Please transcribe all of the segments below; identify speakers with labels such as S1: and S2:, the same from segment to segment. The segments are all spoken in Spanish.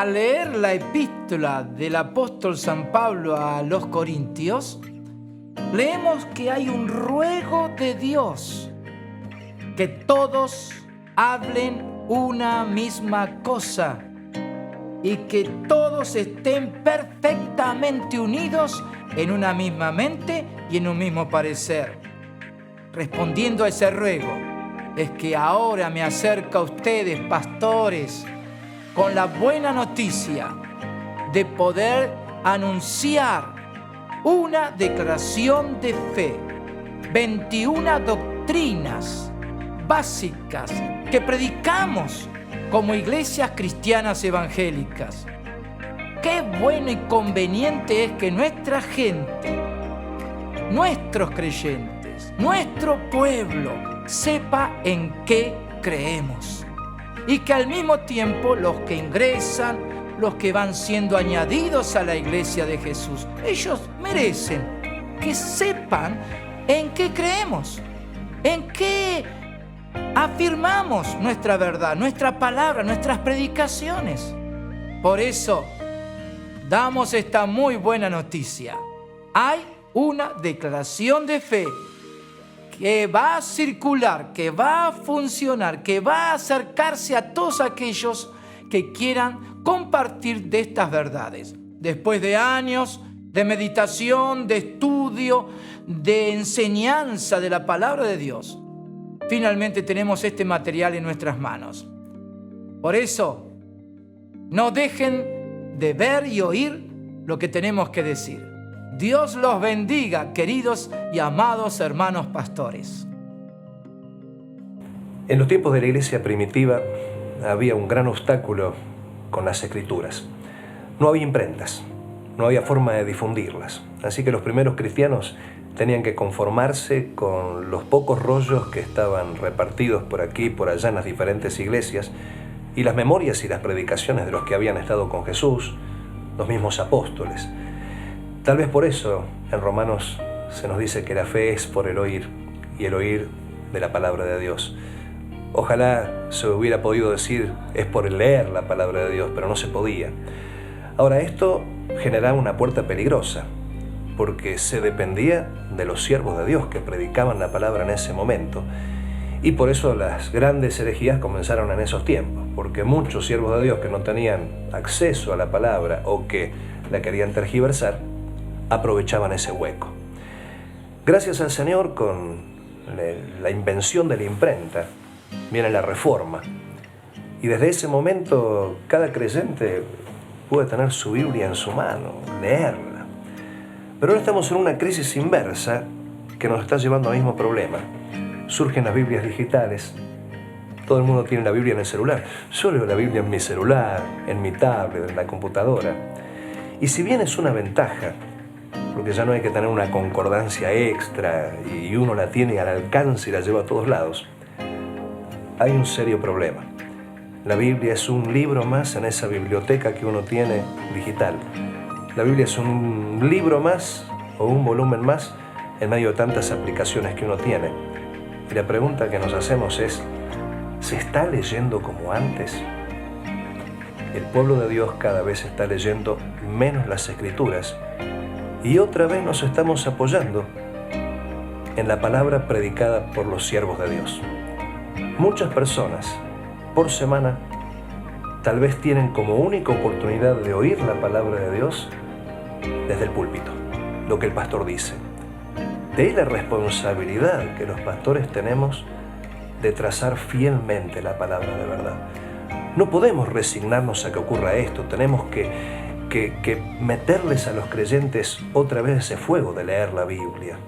S1: Al leer la epístola del apóstol San Pablo a los Corintios, leemos que hay un ruego de Dios, que todos hablen una misma cosa y que todos estén perfectamente unidos en una misma mente y en un mismo parecer. Respondiendo a ese ruego, es que ahora me acerco a ustedes, pastores, con la buena noticia de poder anunciar una declaración de fe, 21 doctrinas básicas que predicamos como iglesias cristianas evangélicas. Qué bueno y conveniente es que nuestra gente, nuestros creyentes, nuestro pueblo sepa en qué creemos. Y que al mismo tiempo los que ingresan, los que van siendo añadidos a la iglesia de Jesús, ellos merecen que sepan en qué creemos, en qué afirmamos nuestra verdad, nuestra palabra, nuestras predicaciones. Por eso damos esta muy buena noticia. Hay una declaración de fe que va a circular, que va a funcionar, que va a acercarse a todos aquellos que quieran compartir de estas verdades. Después de años de meditación, de estudio, de enseñanza de la palabra de Dios, finalmente tenemos este material en nuestras manos. Por eso, no dejen de ver y oír lo que tenemos que decir. Dios los bendiga, queridos y amados hermanos pastores.
S2: En los tiempos de la iglesia primitiva había un gran obstáculo con las escrituras. No había imprentas, no había forma de difundirlas. Así que los primeros cristianos tenían que conformarse con los pocos rollos que estaban repartidos por aquí y por allá en las diferentes iglesias y las memorias y las predicaciones de los que habían estado con Jesús, los mismos apóstoles. Tal vez por eso en Romanos se nos dice que la fe es por el oír y el oír de la palabra de Dios. Ojalá se hubiera podido decir es por el leer la palabra de Dios, pero no se podía. Ahora, esto generaba una puerta peligrosa, porque se dependía de los siervos de Dios que predicaban la palabra en ese momento. Y por eso las grandes herejías comenzaron en esos tiempos, porque muchos siervos de Dios que no tenían acceso a la palabra o que la querían tergiversar, aprovechaban ese hueco. Gracias al Señor, con la invención de la imprenta, viene la Reforma. Y desde ese momento, cada creyente puede tener su Biblia en su mano, leerla. Pero ahora estamos en una crisis inversa que nos está llevando al mismo problema. Surgen las Biblias digitales. Todo el mundo tiene la Biblia en el celular. Yo leo la Biblia en mi celular, en mi tablet, en la computadora. Y si bien es una ventaja, porque ya no hay que tener una concordancia extra y uno la tiene al alcance y la lleva a todos lados, hay un serio problema. La Biblia es un libro más en esa biblioteca que uno tiene digital. La Biblia es un libro más o un volumen más en medio de tantas aplicaciones que uno tiene. Y la pregunta que nos hacemos es, ¿se está leyendo como antes? El pueblo de Dios cada vez está leyendo menos las Escrituras y otra vez nos estamos apoyando en la palabra predicada por los siervos de Dios. Muchas personas por semana tal vez tienen como única oportunidad de oír la palabra de Dios desde el púlpito, lo que el pastor dice. De ahí la responsabilidad que los pastores tenemos de trazar fielmente la palabra de verdad. No podemos resignarnos a que ocurra esto, tenemos que meterles a los creyentes otra vez ese fuego de leer la Biblia.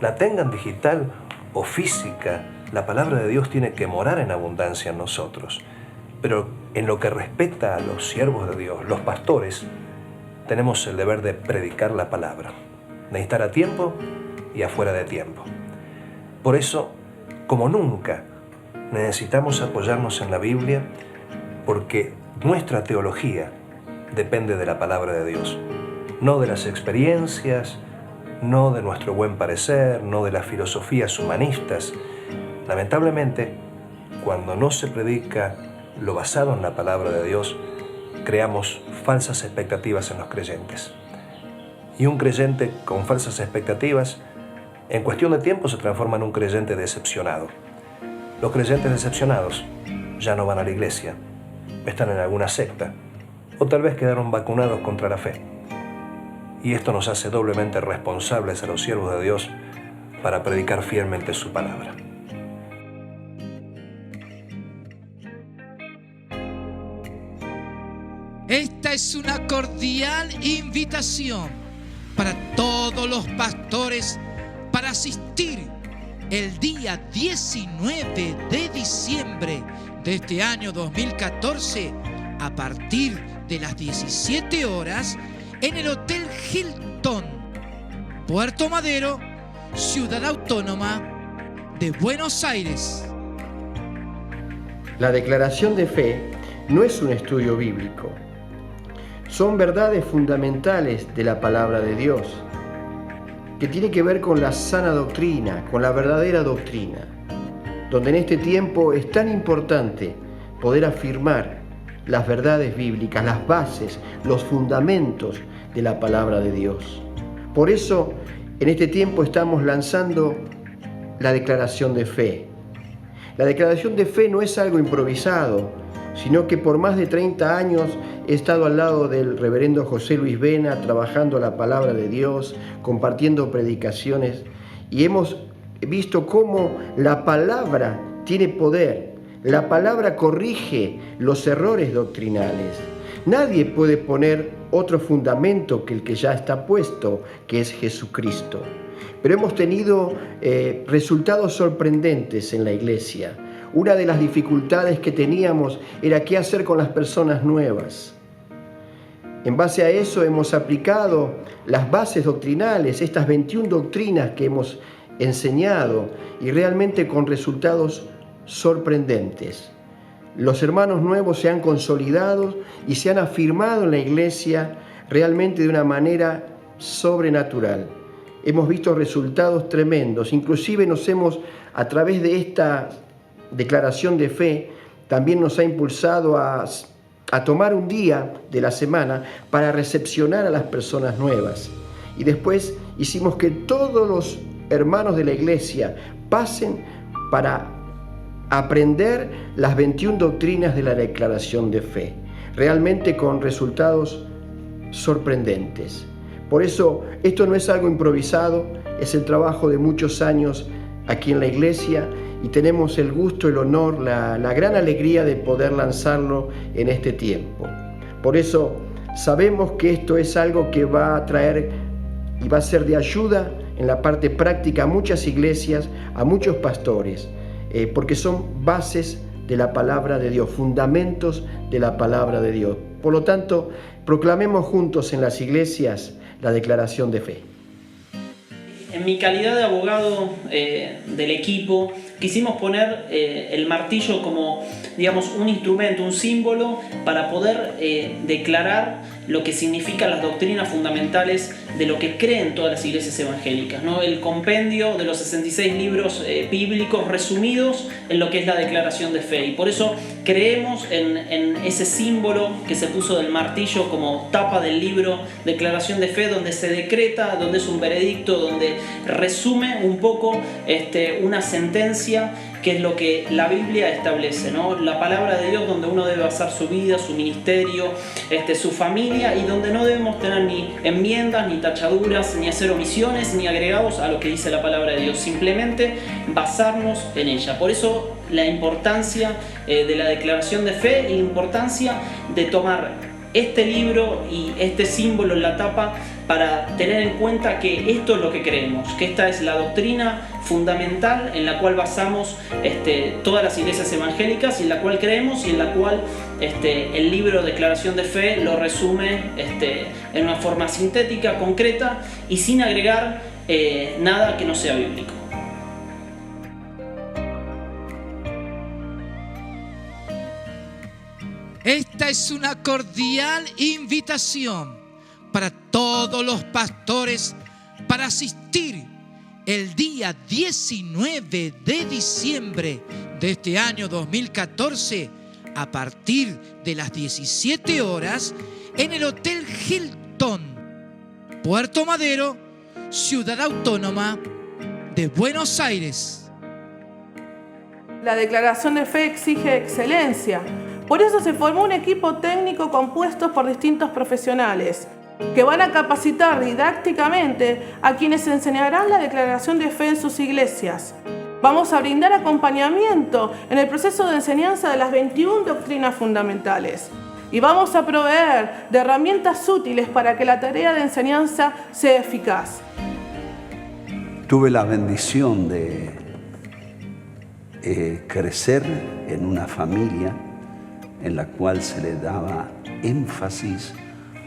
S2: La tengan digital o física, la palabra de Dios tiene que morar en abundancia en nosotros. Pero en lo que respecta a los siervos de Dios, los pastores, tenemos el deber de predicar la palabra, de estar a tiempo y afuera de tiempo. Por eso, como nunca, necesitamos apoyarnos en la Biblia, porque nuestra teología depende de la palabra de Dios, no de las experiencias, no de nuestro buen parecer, no de las filosofías humanistas. Lamentablemente, cuando no se predica lo basado en la palabra de Dios, creamos falsas expectativas en los creyentes. Y un creyente con falsas expectativas, en cuestión de tiempo se transforma en un creyente decepcionado. Los creyentes decepcionados ya no van a la iglesia, están en alguna secta, o tal vez quedaron vacunados contra la fe. Y esto nos hace doblemente responsables a los siervos de Dios para predicar fielmente su palabra.
S1: Esta es una cordial invitación para todos los pastores para asistir el día 19 de diciembre de este año 2014 a partir de las 17 horas en el Hotel Hilton, Puerto Madero, Ciudad Autónoma de Buenos Aires.
S3: La declaración de fe no es un estudio bíblico. Son verdades fundamentales de la palabra de Dios, que tiene que ver con la sana doctrina, con la verdadera doctrina, donde en este tiempo es tan importante poder afirmar las verdades bíblicas, las bases, los fundamentos de la palabra de Dios. Por eso, en este tiempo estamos lanzando la declaración de fe. La declaración de fe no es algo improvisado, sino que por más de 30 años he estado al lado del reverendo José Luis Vena, trabajando la palabra de Dios, compartiendo predicaciones, y hemos visto cómo la palabra tiene poder. La palabra corrige los errores doctrinales. Nadie puede poner otro fundamento que el que ya está puesto, que es Jesucristo. Pero hemos tenido resultados sorprendentes en la iglesia. Una de las dificultades que teníamos era qué hacer con las personas nuevas. En base a eso hemos aplicado las bases doctrinales, estas 21 doctrinas que hemos enseñado, y realmente con resultados sorprendentes. Los hermanos nuevos se han consolidado y se han afirmado en la iglesia realmente de una manera sobrenatural. Hemos visto resultados tremendos, inclusive a través de esta declaración de fe, también nos ha impulsado a tomar un día de la semana para recepcionar a las personas nuevas. Y después hicimos que todos los hermanos de la iglesia pasen para aprender las 21 doctrinas de la declaración de fe, realmente con resultados sorprendentes. Por eso, esto no es algo improvisado, es el trabajo de muchos años aquí en la iglesia, y tenemos el gusto, el honor, la gran alegría de poder lanzarlo en este tiempo. Por eso sabemos que esto es algo que va a traer y va a ser de ayuda en la parte práctica a muchas iglesias, a muchos pastores, porque son bases de la palabra de Dios, fundamentos de la palabra de Dios. Por lo tanto, proclamemos juntos en las iglesias la declaración de fe.
S4: En mi calidad de abogado del equipo, quisimos poner el martillo como, digamos, un instrumento, un símbolo para poder declarar lo que significan las doctrinas fundamentales de lo que creen todas las iglesias evangélicas, ¿no? El compendio de los 66 libros bíblicos resumidos en lo que es la declaración de fe. Y por eso creemos en ese símbolo que se puso del martillo como tapa del libro Declaración de Fe, donde se decreta, donde es un veredicto, donde resume un poco una sentencia, que es lo que la Biblia establece, ¿no? La palabra de Dios, donde uno debe basar su vida, su ministerio, su familia, y donde no debemos tener ni enmiendas, ni tachaduras, ni hacer omisiones, ni agregados a lo que dice la palabra de Dios. Simplemente basarnos en ella. Por eso la importancia de la declaración de fe y la importancia de tomar este libro y este símbolo en la tapa para tener en cuenta que esto es lo que creemos, que esta es la doctrina fundamental en la cual basamos todas las iglesias evangélicas, y en la cual creemos, y en la cual el libro Declaración de Fe lo resume en una forma sintética, concreta y sin agregar nada que no sea bíblico.
S1: Esta es una cordial invitación para todos los pastores para asistir el día 19 de diciembre de este año 2014 a partir de las 17 horas en el Hotel Hilton, Puerto Madero, Ciudad Autónoma de Buenos Aires.
S5: La declaración de fe exige excelencia. Por eso se formó un equipo técnico compuesto por distintos profesionales que van a capacitar didácticamente a quienes enseñarán la declaración de fe en sus iglesias. Vamos a brindar acompañamiento en el proceso de enseñanza de las 21 doctrinas fundamentales y vamos a proveer de herramientas útiles para que la tarea de enseñanza sea eficaz.
S6: Tuve la bendición de crecer en una familia en la cual se le daba énfasis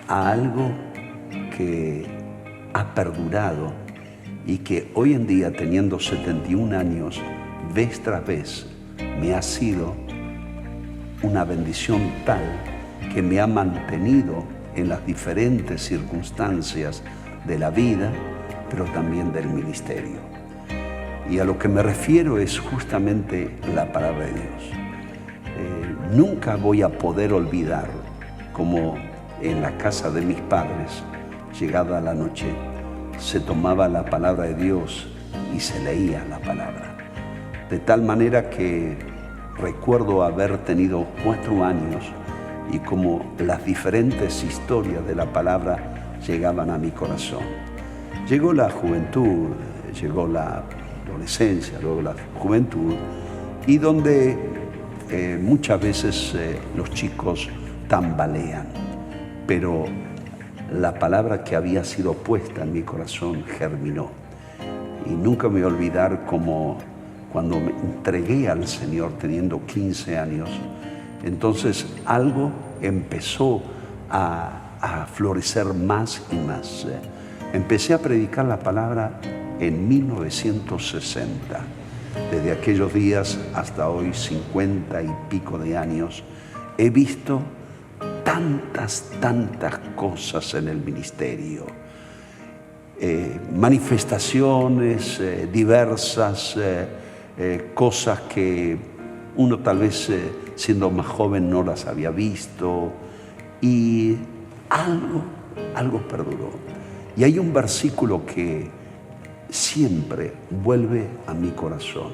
S6: a algo que ha perdurado y que hoy en día, teniendo 71 años, vez tras vez, me ha sido una bendición tal que me ha mantenido en las diferentes circunstancias de la vida, pero también del ministerio. Y a lo que me refiero es justamente la palabra de Dios. Nunca voy a poder olvidar como en la casa de mis padres, llegada la noche, se tomaba la palabra de Dios y se leía la palabra. De tal manera que recuerdo haber tenido 4 años y como las diferentes historias de la palabra llegaban a mi corazón. Llegó la juventud, llegó la adolescencia, luego la juventud, y donde muchas veces los chicos tambalean, pero la palabra que había sido puesta en mi corazón germinó. Y nunca me voy a olvidar como cuando me entregué al Señor teniendo 15 años, entonces algo empezó a florecer más y más. Empecé a predicar la palabra en 1960. Desde aquellos días hasta hoy, 50 y pico de años, he visto tantas cosas en el ministerio. Manifestaciones diversas, cosas que uno tal vez siendo más joven no las había visto, y algo perduró. Y hay un versículo que siempre vuelve a mi corazón.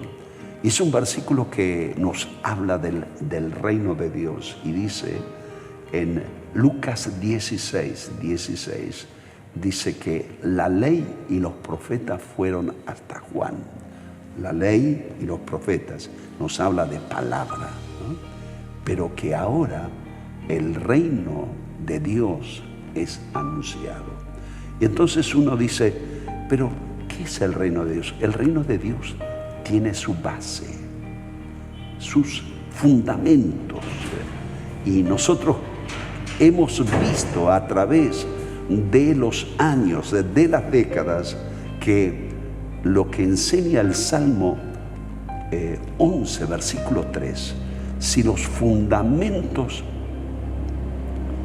S6: Y es un versículo que nos habla del reino de Dios y dice en Lucas 16, dice que la ley y los profetas fueron hasta Juan. La ley y los profetas nos habla de palabra, ¿no? Pero que ahora el reino de Dios es anunciado. Y entonces uno dice, pero ¿qué es el reino de Dios? El reino de Dios tiene su base, sus fundamentos. Y nosotros hemos visto a través de los años, de las décadas, que lo que enseña el Salmo 11, versículo 3, si los fundamentos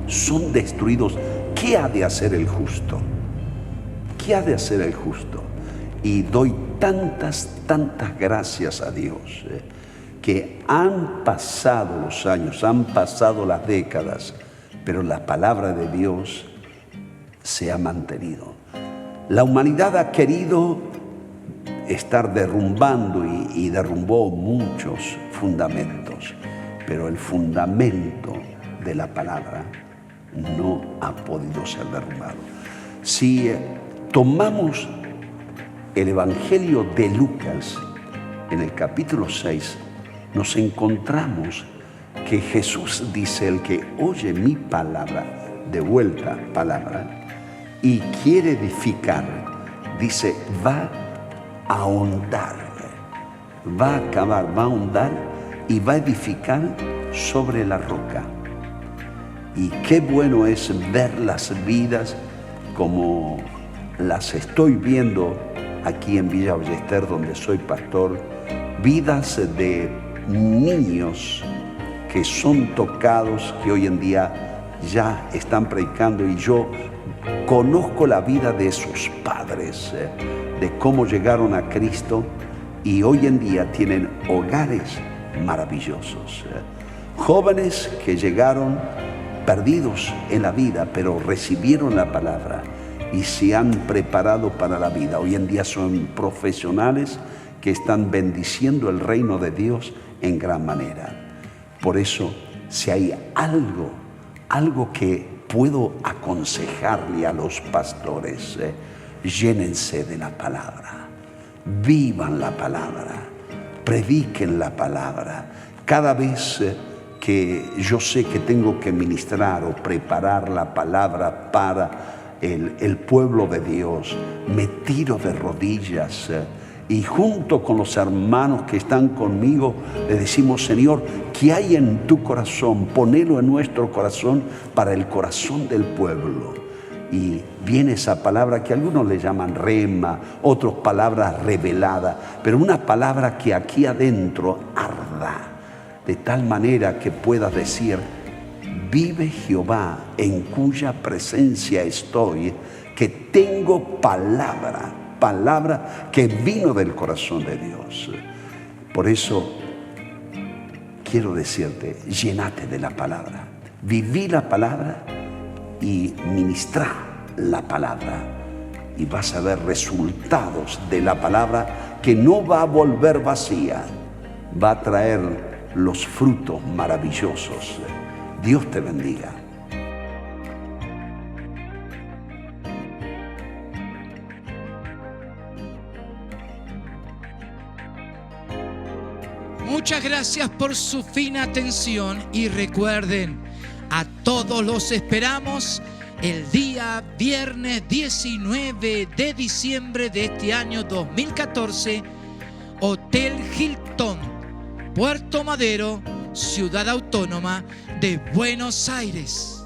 S6: son destruidos, ¿qué ha de hacer el justo? ¿Qué ha de hacer el justo? Y doy tantas gracias a Dios, que han pasado los años, han pasado las décadas, pero la palabra de Dios se ha mantenido. La humanidad ha querido estar derrumbando y derrumbó muchos fundamentos, pero el fundamento de la palabra no ha podido ser derrumbado. Si tomamos el Evangelio de Lucas, en el capítulo 6, nos encontramos que Jesús dice, el que oye mi palabra, de vuelta palabra, y quiere edificar, dice, va a ahondar, va a cavar, va a ahondar y va a edificar sobre la roca. Y qué bueno es ver las vidas como las estoy viendo aquí en Villa Ballester, donde soy pastor, vidas de niños que son tocados, que hoy en día ya están predicando, y yo conozco la vida de sus padres, de cómo llegaron a Cristo y hoy en día tienen hogares maravillosos. Jóvenes que llegaron perdidos en la vida, pero recibieron la palabra y se han preparado para la vida. Hoy en día son profesionales que están bendiciendo el reino de Dios en gran manera. Por eso, si hay algo que puedo aconsejarle a los pastores, llénense de la palabra, vivan la palabra, prediquen la palabra. Cada vez que yo sé que tengo que ministrar o preparar la palabra para el pueblo de Dios, me tiro de rodillas y junto con los hermanos que están conmigo le decimos: Señor, ¿qué hay en tu corazón? Ponelo en nuestro corazón para el corazón del pueblo. Y viene esa palabra que algunos le llaman rema, otros palabras revelada, pero una palabra que aquí adentro arda, de tal manera que puedas decir: vive Jehová en cuya presencia estoy, que tengo palabra que vino del corazón de Dios. Por eso quiero decirte, llénate de la palabra, viví la palabra y ministrá la palabra, y vas a ver resultados de la palabra que no va a volver vacía, va a traer los frutos maravillosos. Dios te bendiga.
S1: Muchas gracias por su fina atención y recuerden, a todos los esperamos el día viernes 19 de diciembre de este año 2014, Hotel Hilton, Puerto Madero, Ciudad Autónoma de Buenos Aires.